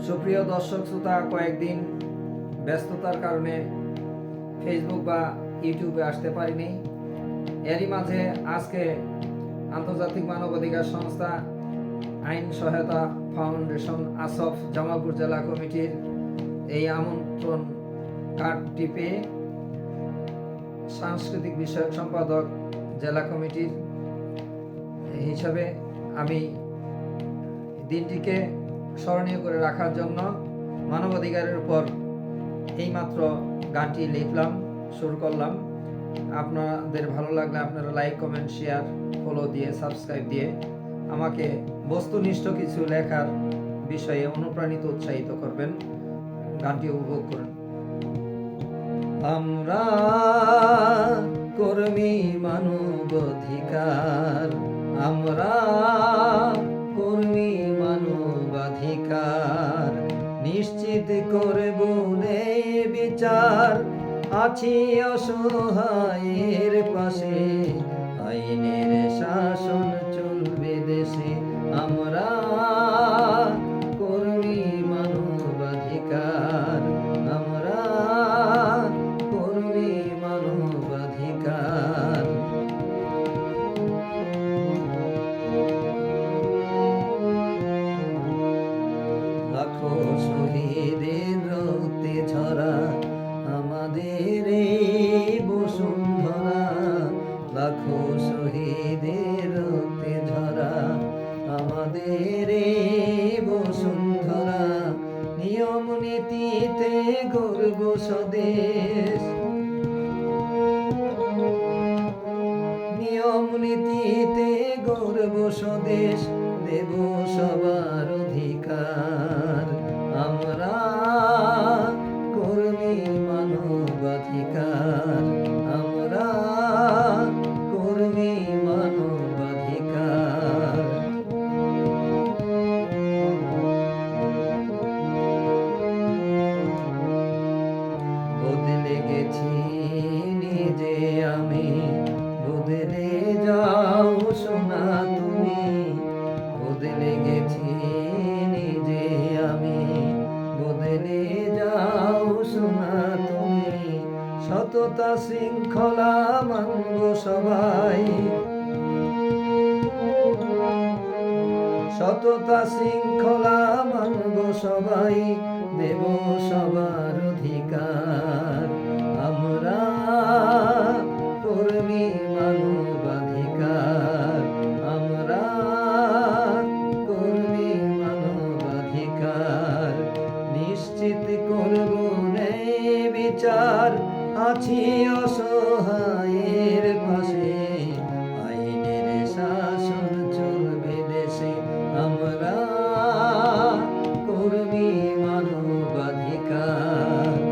সুপ্রিয় দর্শক শ্রোতা, কয়েকদিন ব্যস্ততার কারণে ফেসবুক বা ইউটিউবে আসতে পারিনি। এরই মাঝে আজকে আন্তর্জাতিক মানবাধিকার সংস্থা আইন সহায়তা ফাউন্ডেশন আসফ জামালপুর জেলা কমিটির এই আমন্ত্রণ কার্ডটি পেয়ে সাংস্কৃতিক বিষয়ক সম্পাদক জেলা কমিটির হিসাবে আমি দিনটিকে স্মরণীয় করে রাখার জন্য মানবাধিকারের উপর এইমাত্র গানটি লিখলাম, শুরু করলাম। আপনাদের ভালো লাগলে আপনারা লাইক, কমেন্ট, শেয়ার, ফলো দিয়ে, সাবস্ক্রাইব দিয়ে আমাকে বস্তুনিষ্ঠ কিছু লেখার বিষয়ে অনুপ্রাণিত, উৎসাহিত করবেন। গানটি উপভোগ করুন। আমরা কর্মী মানবাধিকার, আমরা কর্মী মানবাধিকার, নিশ্চিত করব ন্যায় বিচার, আছি অসহায়ের পাশে, আইনের শাসন চলবে দেশে। আমরা কর্মী মানবাধিকার, আমরা কর্মী মানবাধিকার। লাখো শহীদের রক্তে ঝরা আমাদের এই বসুন্ধরা, লাখো শহীদের রক্তে ঝরা আমাদের এই বসুন্ধরা, নিয়ম নীতিতে গর্ব স্বদেশ, নিয়ম নীতিতে গর্ব স্বদেশ, দেব সবার অধিকার। আমরা কর্মী মানবাধিকার, আমরা কর্মী মানবাধিকার। বদলে গেছি নিজে আমি, বদলে যাও সোনা তুমি, বদলে গেছি নিজে আমি, বদলে যাও সোনা তুমি। সততা শৃঙ্খলা মানব সবাই, সততা শৃঙ্খলা মানব সবাই, দেব সবার অধিকার। আমরা কর্মী মানবাধিকার, আমরা কর্মী মানবাধিকার, নিশ্চিত করব ন্যায় বিচার, আছি অসহায়ের পাশে, আইনের শাসন চলবে দেশে। আমরা কর্মী মানবাধিকার।